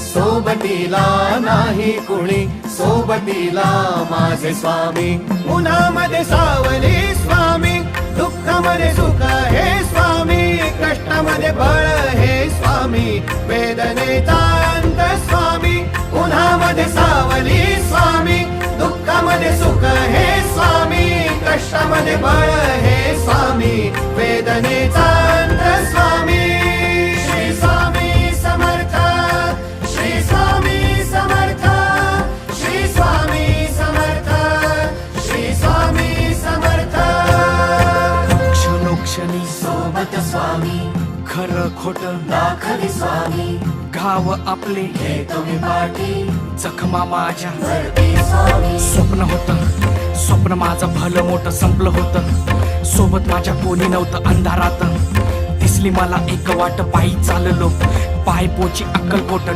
सोबतीला नाही कुणी, सोबतीला माझे स्वामी. उन्हामध्ये सावली स्वामी, दुःखामध्ये सुख हे स्वामी, कष्टामध्ये बळ हे स्वामी, वेदनेचा अंत स्वामी. उन्हामध्ये सावली स्वामी, दुःखामध्ये सुख हे स्वामी, कष्टामध्ये बळ हे स्वामी, वेदनेचा अंत स्वामी. श्री स्वामी समर्थ, श्री स्वामी समर्थ, श्री स्वामी समर्थ, श्री स्वामी समर्थ. क्षणोक्षणी सोबत स्वामी, खरं खोट दाखवी स्वामी, घाव आपले हे तुम्ही पाठी जखमा माझ्या भरती स्वामी. स्वप्न होतं, स्वप्न माझं भलं मोठं संपलं होतं. सोबत माझ्या कोणी नव्हतं अंधारात. दिसली मला एक वाट, पायी चाललो पाय पोची अक्कलकोट.